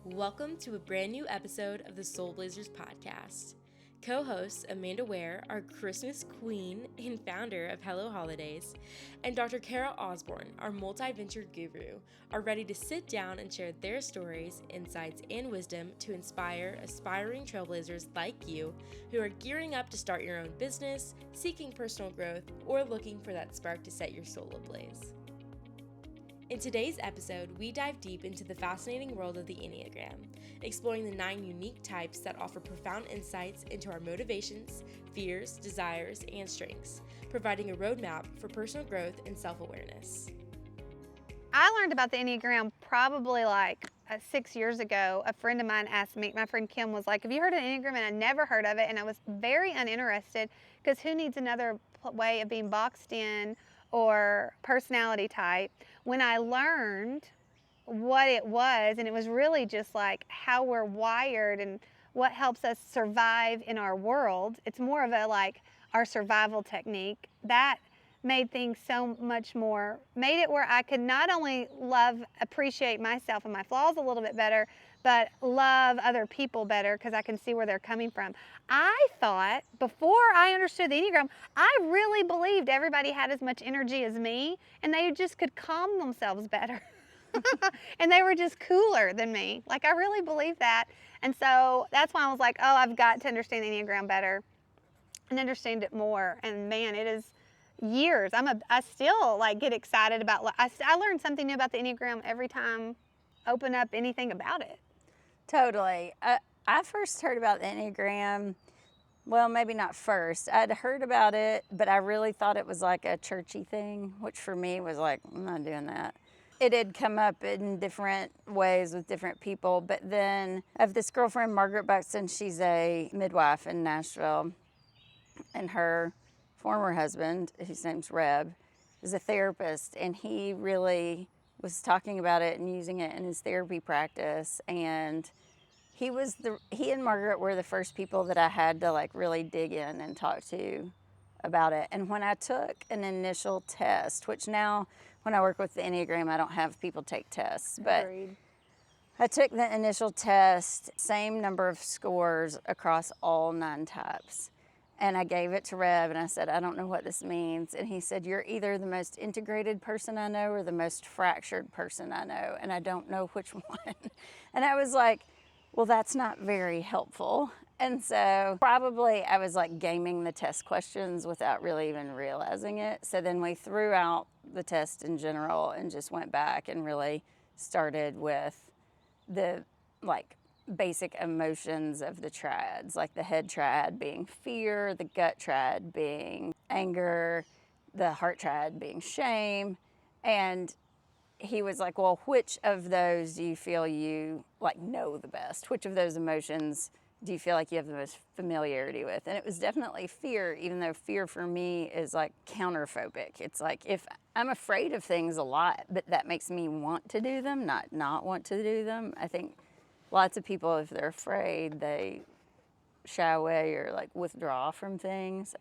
Welcome to a brand new episode of the Soul Blazers podcast. Co-hosts Amanda Ware, our Christmas queen and founder of Hello Holidays, and Dr. Kara Osborne, our multi-venture guru, are ready to sit down and share their stories, insights, and wisdom to inspire aspiring trailblazers like you who are gearing up to start your own business, seeking personal growth, or looking for that spark to set your soul ablaze. In today's episode, we dive deep into the fascinating world of the Enneagram, exploring the 9 unique types that offer profound insights into our motivations, fears, desires, and strengths, providing a roadmap for personal growth and self-awareness. I learned about the Enneagram probably 6 years ago. A friend of mine asked me, my friend Kim was like, have you heard of the Enneagram? And I never heard of it. And I was very uninterested because who needs another way of being boxed in or personality type? When I learned what it was, and it was really just like how we're wired and what helps us survive in our world. It's more of a our survival technique. That made things so much more, made it where I could not only appreciate myself and my flaws a little bit better, but love other people better because I can see where they're coming from. I thought, before I understood the Enneagram, I really believed everybody had as much energy as me and they just could calm themselves better. And they were just cooler than me. I really believed that. And so that's why I was like, oh, I've got to understand the Enneagram better and understand it more. And man, it is years. I still get excited about, I learn something new about the Enneagram every time I open up anything about it. Totally. I first heard about the Enneagram, well, maybe not first. I'd heard about it, but I really thought it was like a churchy thing, which for me was like, I'm not doing that. It had come up in different ways with different people, but then I have this girlfriend, Margaret Buxton. She's a midwife in Nashville, and her former husband, whose name's Reb, is a therapist, and he really was talking about it and using it in his therapy practice. And he and Margaret were the first people that I had to really dig in and talk to about it. And when I took an initial test, which now when I work with the Enneagram, I don't have people take tests, but Agreed. I took the initial test, same number of scores across all 9 types. And I gave it to Rev and I said, I don't know what this means. And he said, you're either the most integrated person I know or the most fractured person I know. And I don't know which one. And I was like, well, that's not very helpful. And so probably I was gaming the test questions without really even realizing it. So then we threw out the test in general and just went back and really started with the basic emotions of the triads, like the head triad being fear, the gut triad being anger, the heart triad being shame. And he was like, well, which of those do you feel you know the best? Which of those emotions do you feel like you have the most familiarity with? And it was definitely fear, even though fear for me is counterphobic. It's if I'm afraid of things a lot, but that makes me want to do them, not want to do them. I think lots of people, if they're afraid, they shy away or withdraw from things.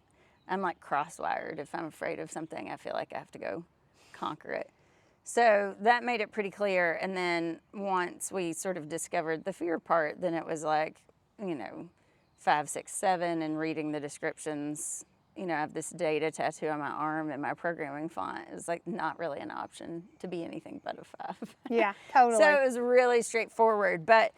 I'm cross-wired. If I'm afraid of something, I feel like I have to go conquer it. So that made it pretty clear. And then once we sort of discovered the fear part, then it was 5, 6, 7 and reading the descriptions. I have this data tattoo on my arm and my programming font is not really an option to be anything but a 5. Yeah, totally. So it was really straightforward. But,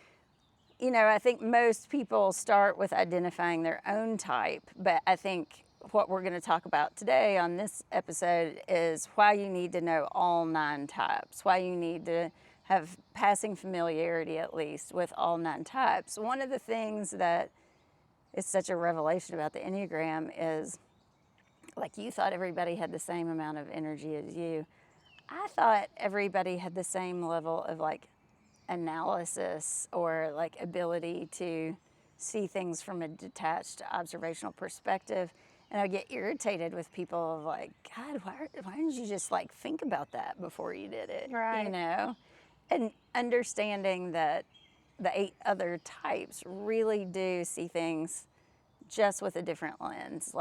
I think most people start with identifying their own type. But I think what we're going to talk about today on this episode is why you need to know all 9 types, why you need to have passing familiarity at least with all 9 types. One of the things that is such a revelation about the Enneagram is you thought everybody had the same amount of energy as you. I thought everybody had the same level of analysis or ability to see things from a detached observational perspective. And I get irritated with people of God, why didn't you just think about that before you did it? Right. And understanding that the 8 other types really do see things just with a different lens.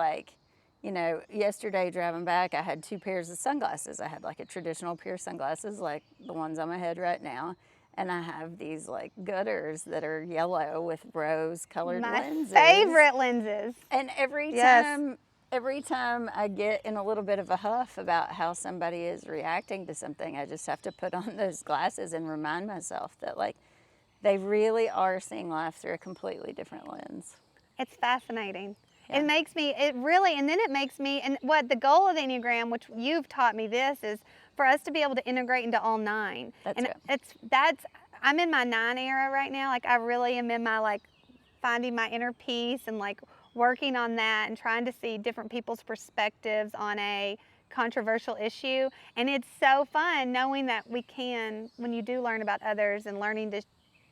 Yesterday driving back, I had 2 pairs of sunglasses. I had a traditional pair of sunglasses, like the ones on my head right now. And I have these like gutters that are yellow with rose-colored My lenses. favorite lenses. And Yes. every time I get in a little bit of a huff about how somebody is reacting to something, I just have to put on those glasses and remind myself that like they really are seeing life through a completely different lens. It's fascinating. Yeah. It makes me, it really, and then it makes me, and what the goal of the Enneagram, which you've taught me this, is for us to be able to integrate into all 9. That's and right. I'm in my 9 era right now. Like I really am in my like finding my inner peace and like working on that and trying to see different people's perspectives on a controversial issue. And it's so fun knowing that we can, when you do learn about others and learning to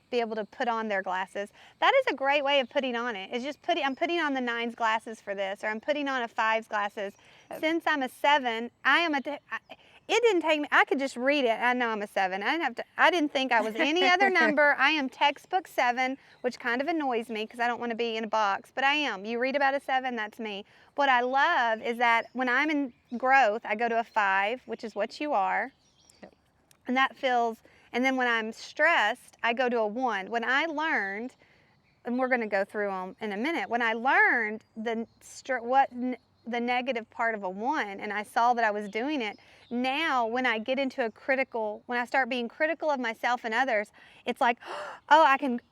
be able to put on their glasses. That is a great way of putting on it. It's just I'm putting on the 9's glasses for this, or I'm putting on a 5's glasses. Since I'm a 7, it didn't take me, I could just read it. I know I'm a 7. I didn't think I was any other number. I am textbook 7, which kind of annoys me because I don't want to be in a box, but I am. You read about a 7, that's me. What I love is that when I'm in growth, I go to a 5, which is what you are. Yep. And that feels, and then when I'm stressed, I go to a 1. When I learned, and we're going to go through them in a minute, when I learned the negative part of a 1, and I saw that I was doing it, now when I get into when I start being critical of myself and others, it's like, oh,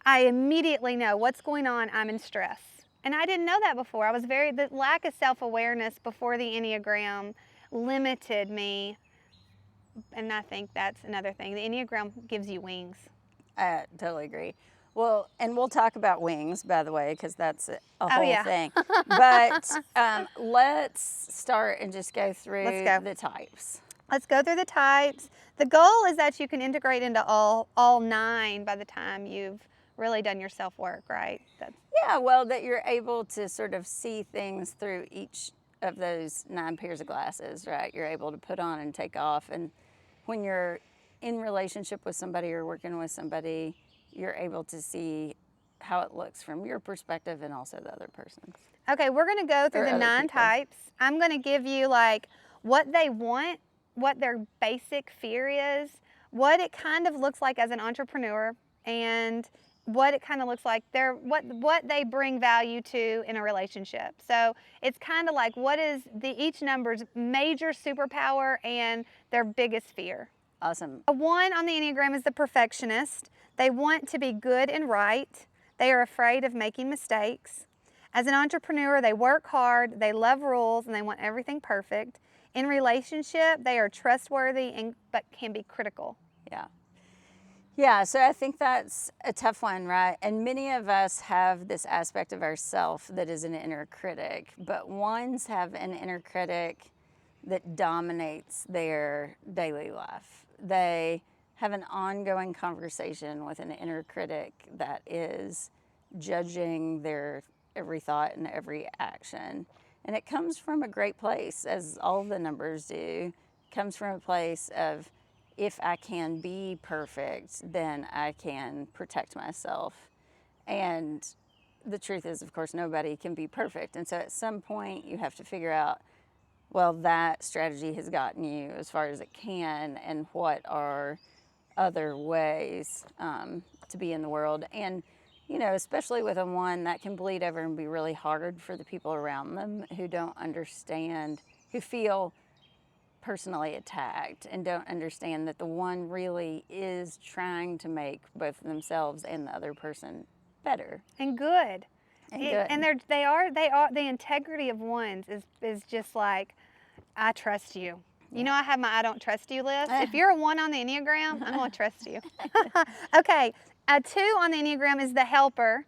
I immediately know what's going on. I'm in stress. And I didn't know that before. The lack of self-awareness before the Enneagram limited me. And I think that's another thing. The Enneagram gives you wings. I totally agree. Well, and we'll talk about wings, by the way, because that's a whole thing. But let's start and just go through the types. Let's go through the types. The goal is that you can integrate into all 9 by the time you've really done your self-work, right? Yeah, well, that you're able to sort of see things through each of those 9 pairs of glasses, right? You're able to put on and take off. And when you're in relationship with somebody or working with somebody, you're able to see how it looks from your perspective and also the other person's. Okay, we're going to go through the 9 types. I'm going to give you like what they want, what their basic fear is, what it kind of looks like as an entrepreneur, and what it kind of looks like what they bring value to in a relationship. So it's kind of like what is each number's major superpower and their biggest fear. Awesome. A 1 on the Enneagram is the perfectionist. They want to be good and right. They are afraid of making mistakes. As an entrepreneur, they work hard, they love rules, and they want everything perfect. In relationship, they are trustworthy but can be critical. Yeah. Yeah, so I think that's a tough one, right? And many of us have this aspect of ourself that is an inner critic, but 1s have an inner critic that dominates their daily life. They have an ongoing conversation with an inner critic that is judging their every thought and every action. And it comes from a great place, as all the numbers do. It comes from a place of, if I can be perfect, then I can protect myself. And the truth is, of course, nobody can be perfect. And so at some point you have to figure out, well, that strategy has gotten you as far as it can, and what are other ways to be in the world. And, you know, especially with a 1, that can bleed over and be really hard for the people around them who don't understand, who feel personally attacked and don't understand that the 1 really is trying to make both themselves and the other person better and good. And they are the integrity of 1s is just like, I trust you. You know, I have my I don't trust you list. If you're a 1 on the Enneagram, I'm going to trust you. Okay, a 2 on the Enneagram is the helper,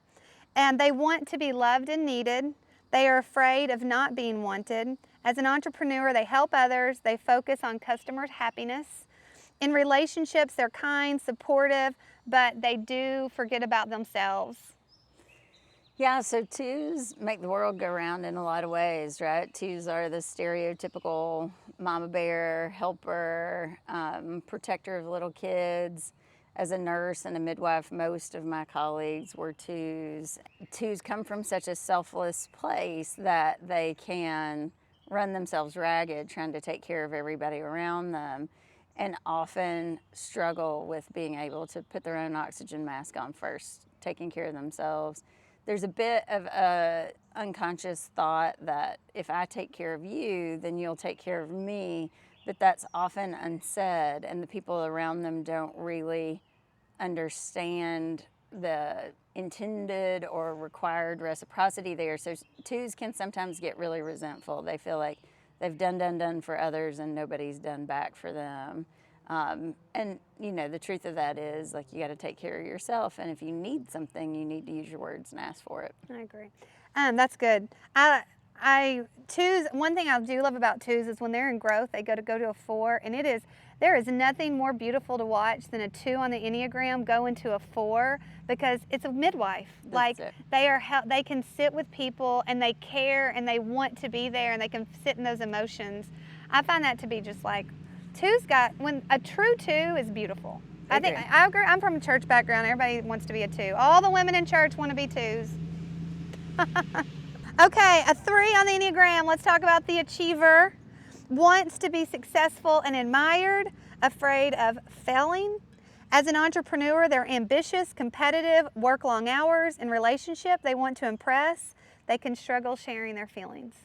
and they want to be loved and needed. They are afraid of not being wanted. As an entrepreneur, they help others. They focus on customers' happiness. In relationships, they're kind, supportive, but they do forget about themselves. Yeah, so 2s make the world go round in a lot of ways, right? 2s are the stereotypical mama bear, helper, protector of little kids. As a nurse and a midwife, most of my colleagues were 2s. 2s come from such a selfless place that they can run themselves ragged trying to take care of everybody around them. and often struggle with being able to put their own oxygen mask on first, taking care of themselves. There's a bit of a unconscious thought that if I take care of you, then you'll take care of me, but that's often unsaid, and the people around them don't really understand the intended or required reciprocity there. So twos can sometimes get really resentful. They feel like they've done for others and nobody's done back for them. And you know, the truth of that is, like, you got to take care of yourself, and if you need something, you need to use your words and ask for it. I agree. That's good. Twos, one thing I do love about twos is when they're in growth, they go to a 4, and there is nothing more beautiful to watch than a 2 on the Enneagram go into a 4, because it's a midwife. That's it. They can sit with people and they care and they want to be there and they can sit in those emotions. I find that to be just like, when a true 2 is beautiful. I agree. I'm from a church background. Everybody wants to be a 2. All the women in church want to be 2s. Okay, a 3 on the Enneagram. Let's talk about the achiever. Wants to be successful and admired, afraid of failing. As an entrepreneur, they're ambitious, competitive, work long hours. In relationship, they want to impress. They can struggle sharing their feelings.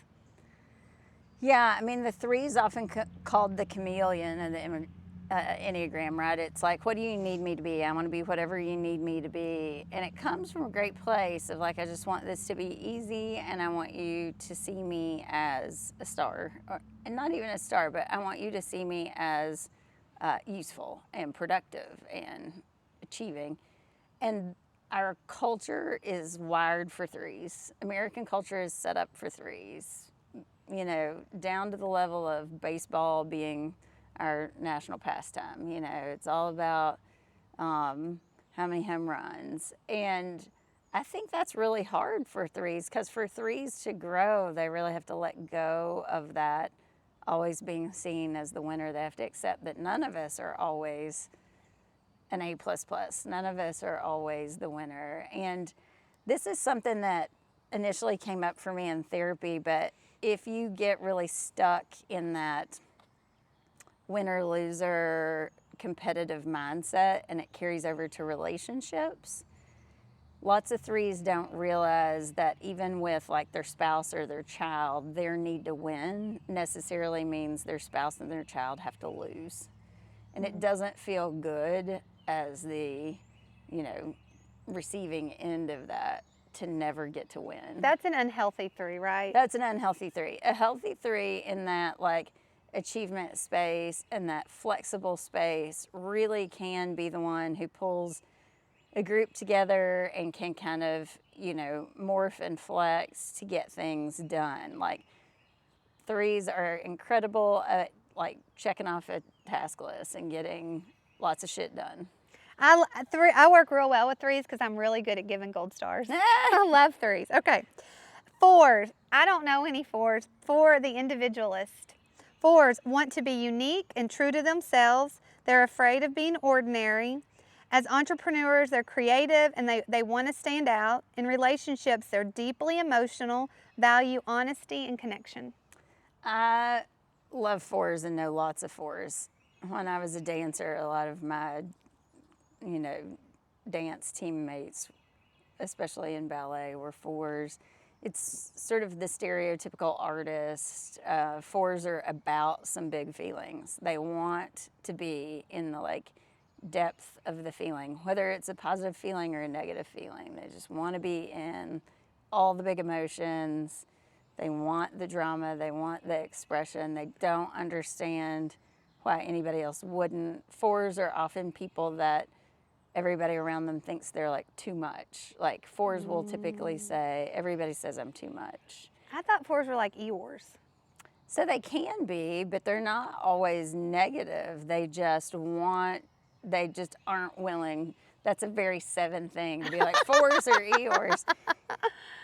Yeah, I mean, the 3 is often called the chameleon in the Enneagram, right? It's like, what do you need me to be? I want to be whatever you need me to be. And it comes from a great place of like, I just want this to be easy, and I want you to see me as a star, and not even a star, but I want you to see me as useful and productive and achieving. And our culture is wired for 3s. American culture is set up for 3s, you know, down to the level of baseball being our national pastime. You know, it's all about how many home runs. And I think that's really hard for 3s, because for 3s to grow, they really have to let go of that always being seen as the winner. They have to accept that none of us are always an A++. None of us are always the winner. And this is something that initially came up for me in therapy, but if you get really stuck in that winner-loser competitive mindset and it carries over to relationships, lots of 3s don't realize that even with like their spouse or their child, their need to win necessarily means their spouse and their child have to lose. And it doesn't feel good as the, you know, receiving end of that, to never get to win. That's an unhealthy 3, right? That's an unhealthy 3. A healthy 3 in that like achievement space and that flexible space really can be the one who pulls a group together and can kind of, you know, morph and flex to get things done. Like 3s are incredible at like checking off a task list and getting lots of shit done. I work real well with 3s because I'm really good at giving gold stars. I love 3s. Okay. 4s. I don't know any 4s. 4, the individualist. 4s want to be unique and true to themselves. They're afraid of being ordinary. As entrepreneurs, they're creative and they want to stand out. In relationships, they're deeply emotional, value honesty and connection. I love 4s and know lots of 4s. When I was a dancer, a lot of my, you know, dance teammates, especially in ballet, were 4s. It's sort of the stereotypical artist. 4s are about some big feelings. They want to be in the like depth of the feeling, whether it's a positive feeling or a negative feeling. They just want to be in all the big emotions. They want the drama. They want the expression. They don't understand why anybody else wouldn't. 4s are often people that everybody around them thinks they're like too much. Like 4s will typically say, everybody says I'm too much. I thought 4s were like Eeyores. So they can be, but they're not always negative. They just aren't willing. That's a very 7 thing to be like 4s or Eeyores.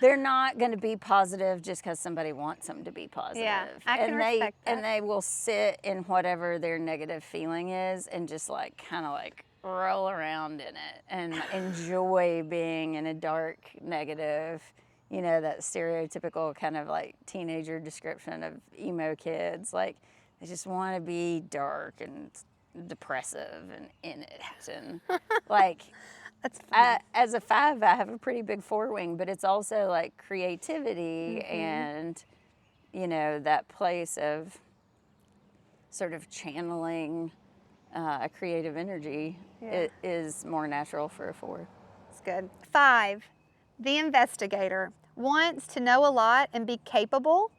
They're not going to be positive just because somebody wants them to be positive. Yeah, I can respect that. And they will sit in whatever their negative feeling is and just like kind of like roll around in it and enjoy being in a dark negative, you know, that stereotypical kind of like teenager description of emo kids. Like they just want to be dark and depressive and in it. And like, That's funny. as a 5, I have a pretty big forewing, but it's also like creativity and, you know, that place of sort of channeling a creative energy. It is more natural for a 4. It's good. 5, the investigator. Wants to know a lot and be capable,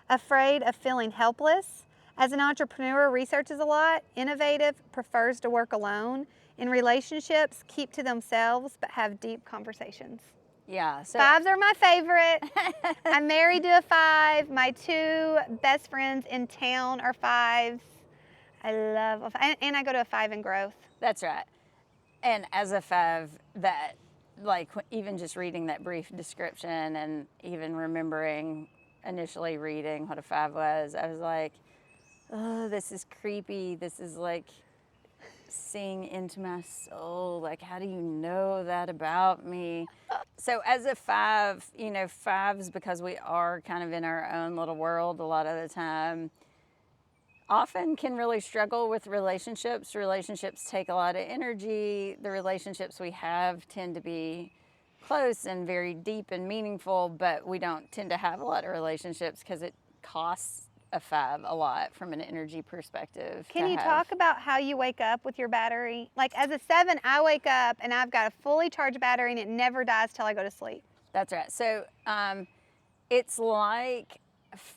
afraid of feeling helpless. As an entrepreneur, researches a lot, innovative, prefers to work alone. In relationships, keep to themselves but have deep conversations. Yeah. So 5s are my favorite. I'm married to a 5. My 2 best friends in town are 5s. I love a 5. And I go to a 5 in growth. that's right. And as a 5, that, like, even just reading that brief description and even remembering initially reading what a 5 was, I was like, oh, this is creepy. This is like seeing into my soul. Like, how do you know that about me? So as a 5, you know, 5s, because we are kind of in our own little world a lot of the time, often can really struggle with relationships. Relationships take a lot of energy. The relationships we have tend to be close and very deep and meaningful, but we don't tend to have a lot of relationships because it costs a 5 a lot from an energy perspective. Can you talk about how you wake up with your battery? Like as a 7, I wake up and I've got a fully charged battery and it never dies till I go to sleep. That's right. So it's like,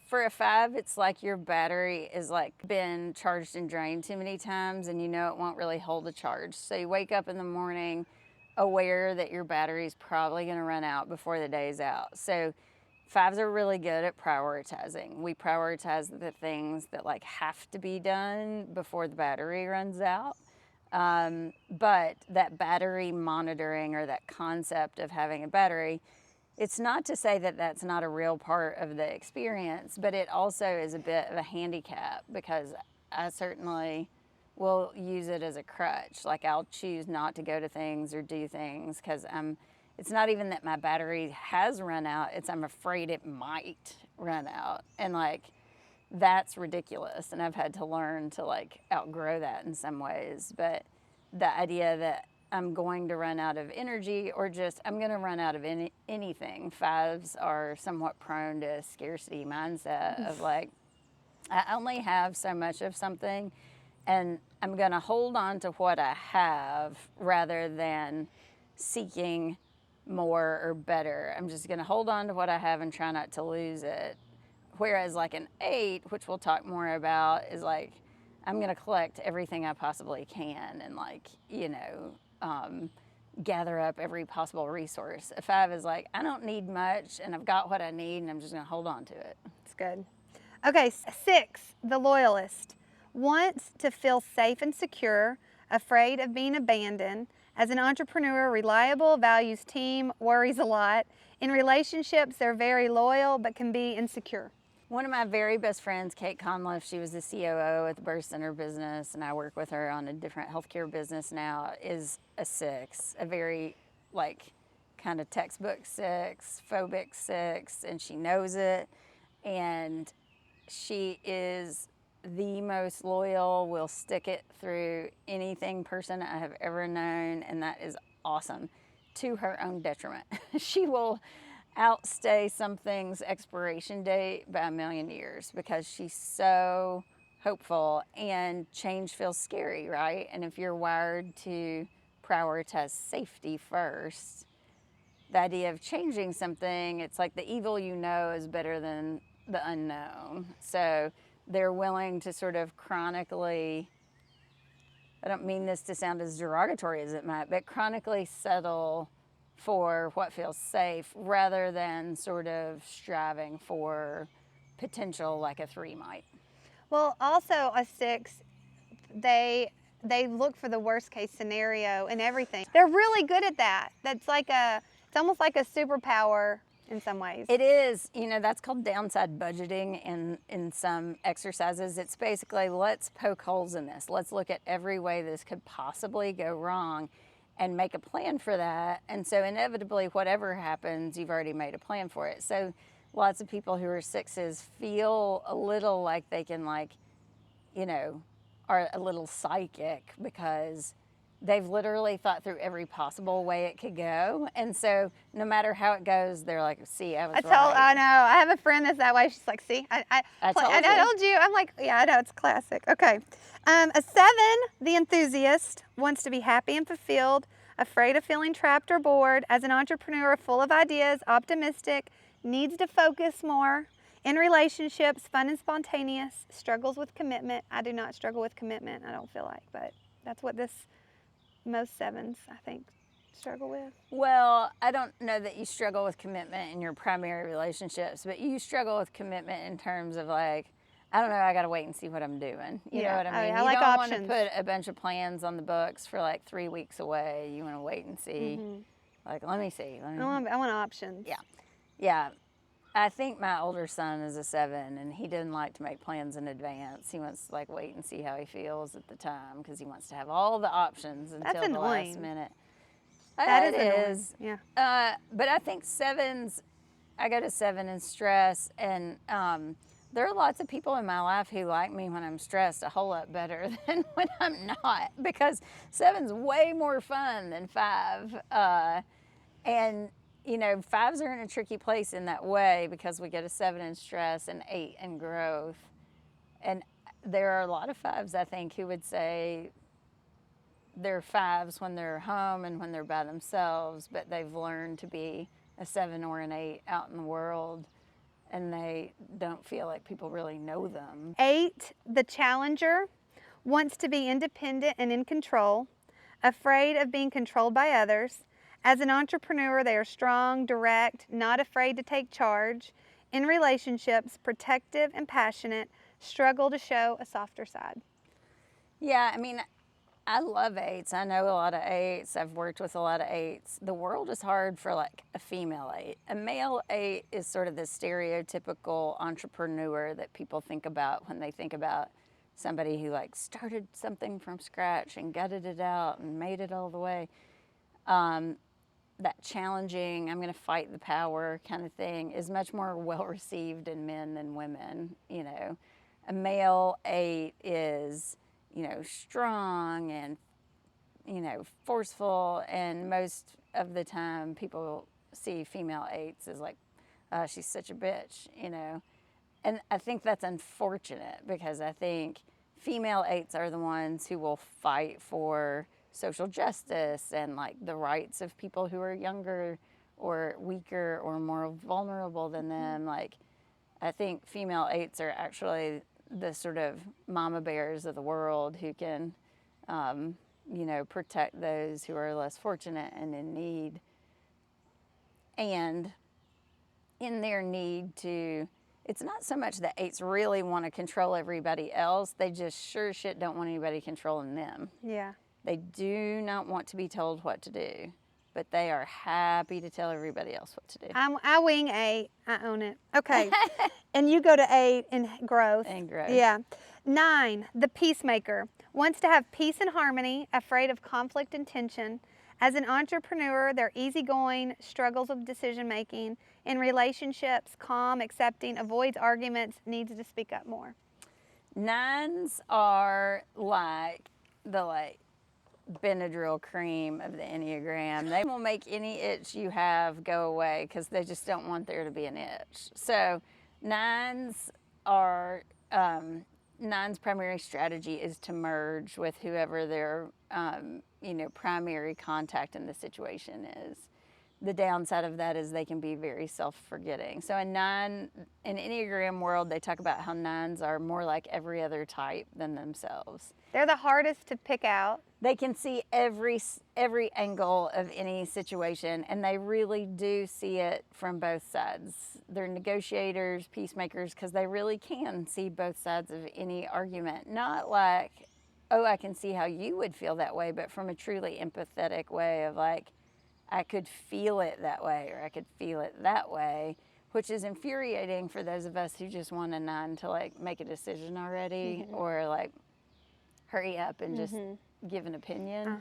for a 5, it's like your battery is like been charged and drained too many times and you know it won't really hold a charge. So you wake up in the morning aware that your battery is probably going to run out before the day's out. So 5s are really good at prioritizing. We prioritize the things that like have to be done before the battery runs out. But that battery monitoring, or that concept of having a battery, it's not to say that that's not a real part of the experience, but it also is a bit of a handicap because I certainly will use it as a crutch. Like I'll choose not to go to things or do things because it's not even that my battery has run out, it's I'm afraid it might run out. And like, that's ridiculous. And I've had to learn to like outgrow that in some ways. But the idea that I'm going to run out of energy or just I'm going to run out of anything. 5s are somewhat prone to scarcity mindset of like, I only have so much of something and I'm going to hold on to what I have rather than seeking more or better. I'm just going to hold on to what I have and try not to lose it. Whereas like an 8, which we'll talk more about, is like, I'm going to collect everything I possibly can and like, you know, gather up every possible resource. A 5 is like, I don't need much and I've got what I need and I'm just going to hold on to it. It's good. Okay, 6, the loyalist. Wants to feel safe and secure, afraid of being abandoned. As an entrepreneur, reliable, values team, worries a lot. In relationships, they're very loyal but can be insecure. One of my very best friends, Kate Conliff, she was the COO at the Birth Center business, and I work with her on a different healthcare business now, is a 6, a very like kind of textbook 6, phobic 6, and she knows it. And she is the most loyal, will stick it through anything person I have ever known, and that is awesome, to her own detriment. She will outstay something's expiration date by a million years because she's so hopeful, and change feels scary, right? And if you're wired to prioritize safety first, the idea of changing something, it's like the evil you know is better than the unknown. So they're willing to sort of chronically, I don't mean this to sound as derogatory as it might, but chronically settle for what feels safe rather than sort of striving for potential like a 3 might. Well, also a 6, they look for the worst case scenario in everything. They're really good at that. It's almost like a superpower in some ways. It is, you know, that's called downside budgeting in some exercises. It's basically, let's poke holes in this. Let's look at every way this could possibly go wrong and make a plan for that. And so inevitably, whatever happens, you've already made a plan for it. So lots of people who are 6s feel a little like they can, like, you know, are a little psychic because they've literally thought through every possible way it could go. And so no matter how it goes, they're like, see, I was right. I know. I have a friend that's that way. She's like, see, I told you. I'm like, yeah, I know. It's classic. Okay. A 7, the enthusiast, wants to be happy and fulfilled, afraid of feeling trapped or bored. As an entrepreneur, full of ideas, optimistic, needs to focus more. In relationships, fun and spontaneous, struggles with commitment. I do not struggle with commitment, I don't feel like, but that's what most 7s, I think, struggle with. Well, I don't know that you struggle with commitment in your primary relationships, but you struggle with commitment in terms of like, I don't know, I got to wait and see what I'm doing. You know what I mean? I you like don't options. want to put a bunch of plans on the books for like 3 weeks away. You want to wait and see. Like, let me see. I want options. Yeah. Yeah. I think my older son is a 7, and he didn't like to make plans in advance. He wants to like wait and see how he feels at the time because he wants to have all the options until the last minute. That is annoying. Yeah. But I think 7s, I go to 7 in stress, and there are lots of people in my life who like me when I'm stressed a whole lot better than when I'm not, because 7's way more fun than 5. And you know, 5s are in a tricky place in that way because we get a 7 in stress and 8 in growth. And there are a lot of 5s, I think, who would say they're 5s when they're home and when they're by themselves, but they've learned to be a 7 or an 8 out in the world, and they don't feel like people really know them. 8, the challenger, wants to be independent and in control, afraid of being controlled by others. As an entrepreneur, they are strong, direct, not afraid to take charge. In relationships, protective and passionate, struggle to show a softer side. Yeah, I mean, I love 8s. I know a lot of 8s. I've worked with a lot of 8s. The world is hard for like a female 8. A male 8 is sort of the stereotypical entrepreneur that people think about when they think about somebody who like started something from scratch and gutted it out and made it all the way. That challenging, I'm going to fight the power kind of thing is much more well received in men than women. You know, a male 8 is, you know, strong and, you know, forceful, and most of the time people see female 8s as like, she's such a bitch, you know. And I think that's unfortunate because I think female 8s are the ones who will fight for social justice and like the rights of people who are younger or weaker or more vulnerable than them. Like, I think female 8s are actually the sort of mama bears of the world who can, you know, protect those who are less fortunate and in need. And in their need to, it's not so much that 8s really want to control everybody else, they just sure shit don't want anybody controlling them. Yeah. They do not want to be told what to do, but they are happy to tell everybody else what to do. I wing 8. I own it. Okay. And you go to 8 in growth. And growth. Yeah. 9, the peacemaker, wants to have peace and harmony, afraid of conflict and tension. As an entrepreneur, they're easygoing, struggles with decision making. In relationships, calm, accepting, avoids arguments, needs to speak up more. 9s are like the Benadryl cream of the Enneagram. They will make any itch you have go away because they just don't want there to be an itch. So 9s are, 9's primary strategy is to merge with whoever their, you know, primary contact in the situation is. The downside of that is they can be very self-forgetting. So in Enneagram world, they talk about how 9s are more like every other type than themselves. They're the hardest to pick out. They can see every angle of any situation, and they really do see it from both sides. They're negotiators, peacemakers, because they really can see both sides of any argument. Not like, oh, I can see how you would feel that way, but from a truly empathetic way of like, I could feel it that way, or I could feel it that way, which is infuriating for those of us who just want a 9 to like make a decision already, or like hurry up and just give an opinion,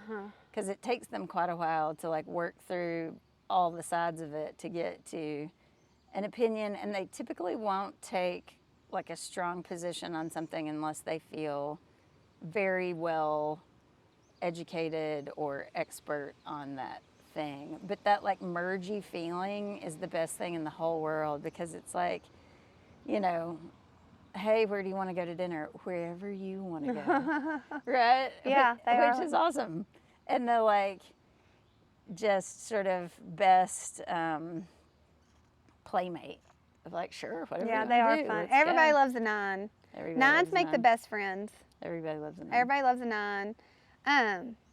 because it takes them quite a while to like work through all the sides of it to get to an opinion, and they typically won't take like a strong position on something unless they feel very well educated or expert on that thing. But that like mergy feeling is the best thing in the whole world, because it's like, you know, hey, where do you want to go to dinner? Wherever you want to go. Right? Yeah, they Which are. is awesome. And the like just sort of best playmate of like, sure, whatever Yeah, you they want are to do. fun. Let's Everybody go. loves a 9. Everybody 9s loves a make the 9. best friends. Everybody loves a 9. Everybody loves a 9.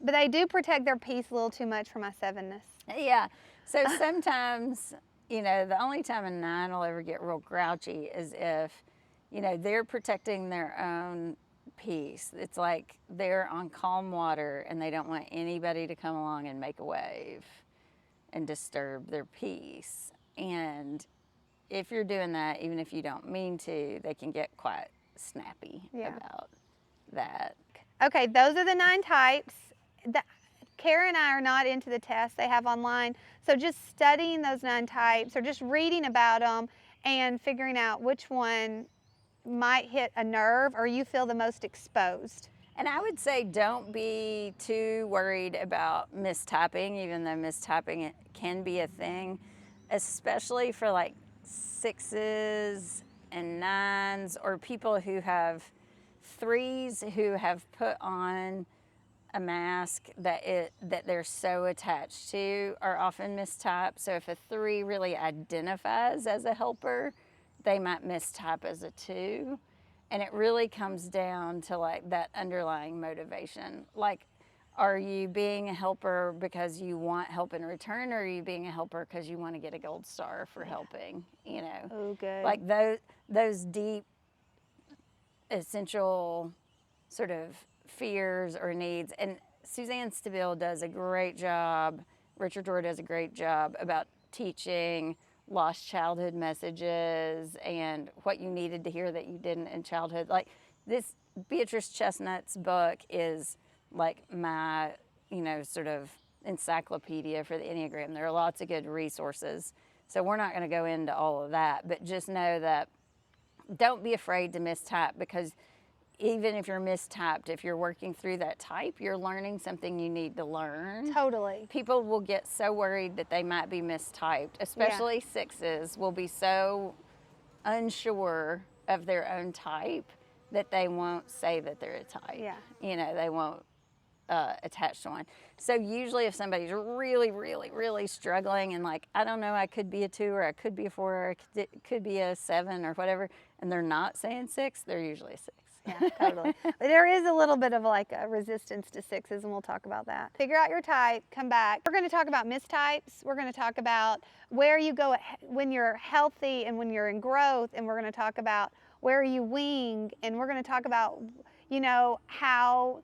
But they do protect their peace a little too much for my 7ness. Yeah. So sometimes, you know, the only time a 9 will ever get real grouchy is if, you know, they're protecting their own peace. It's like they're on calm water and they don't want anybody to come along and make a wave and disturb their peace. And if you're doing that, even if you don't mean to, they can get quite snappy about that. Okay, those are the 9 types. Kara and I are not into the tests they have online, so just studying those 9 types or just reading about them and figuring out which one might hit a nerve or you feel the most exposed. And I would say don't be too worried about mistyping, even though mistyping can be a thing, especially for like 6s and 9s, or people who have 3s who have put on a mask that they're so attached to are often mistyped. So if a 3 really identifies as a helper, they might mistype as a 2. And it really comes down to like that underlying motivation. Like, are you being a helper because you want help in return, or are you being a helper because you want to get a gold star for helping? You know, Oh, good. like those deep, essential sort of fears or needs. And Suzanne Stabile does a great job. Richard Rohr does a great job about teaching lost childhood messages and what you needed to hear that you didn't in childhood. Like this, Beatrice Chestnut's book is like my, you know, sort of encyclopedia for the Enneagram. There are lots of good resources. So we're not going to go into all of that, but just know that don't be afraid to mistype, because even if you're mistyped, if you're working through that type, you're learning something you need to learn. Totally. People will get so worried that they might be mistyped, especially 6s will be so unsure of their own type that they won't say that they're a type. Yeah. You know, they won't attach to one. So usually if somebody's really, really, really struggling and like, I don't know, I could be a 2 or I could be a 4 or I could be a 7 or whatever, and they're not saying 6, they're usually a 6. Yeah, totally. But there is a little bit of like a resistance to 6s, and we'll talk about that. Figure out your type, come back. We're going to talk about mistypes. We're going to talk about where you go when you're healthy and when you're in growth, and we're going to talk about where you wing, and we're going to talk about, you know, how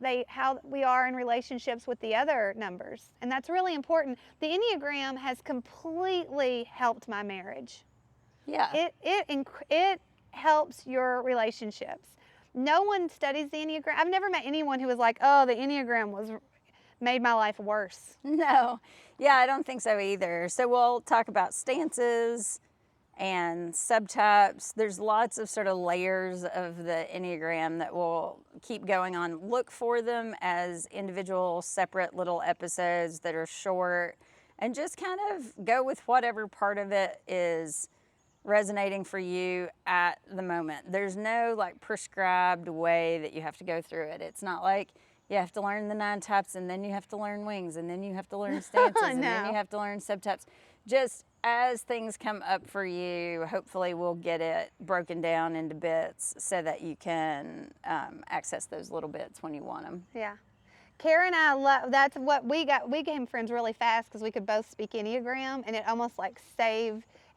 we are in relationships with the other numbers. And that's really important. The Enneagram has completely helped my marriage. Yeah. It helps your relationships. No one studies the Enneagram. I've never met anyone who was like, oh, the Enneagram made my life worse. No. Yeah, I don't think so either. So we'll talk about stances and subtypes. There's lots of sort of layers of the Enneagram that will keep going on. Look for them as individual, separate little episodes that are short, and just kind of go with whatever part of it is resonating for you at the moment. There's no like prescribed way that you have to go through it. It's not like you have to learn the 9 types and then you have to learn wings and then you have to learn stances and then you have to learn subtypes. Just as things come up for you, hopefully we'll get it broken down into bits so that you can access those little bits when you want them. Yeah. Kara and I that's what we got. We became friends really fast because we could both speak Enneagram, and it almost like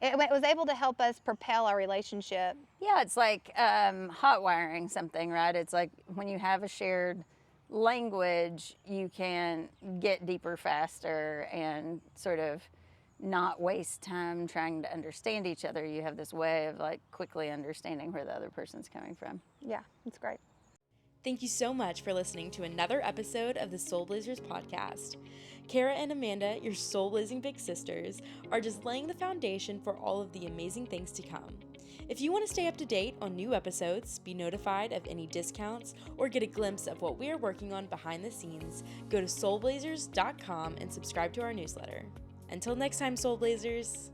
it was able to help us propel our relationship. Yeah, it's like hot wiring something, right? It's like when you have a shared language, you can get deeper faster and sort of not waste time trying to understand each other. You have this way of like quickly understanding where the other person's coming from. Yeah, it's great. Thank you so much for listening to another episode of the Soul Blazers podcast. Kara and Amanda, your soul blazing big sisters, are just laying the foundation for all of the amazing things to come. If you want to stay up to date on new episodes, be notified of any discounts, or get a glimpse of what we are working on behind the scenes, go to soulblazers.com and subscribe to our newsletter. Until next time, Soul Blazers!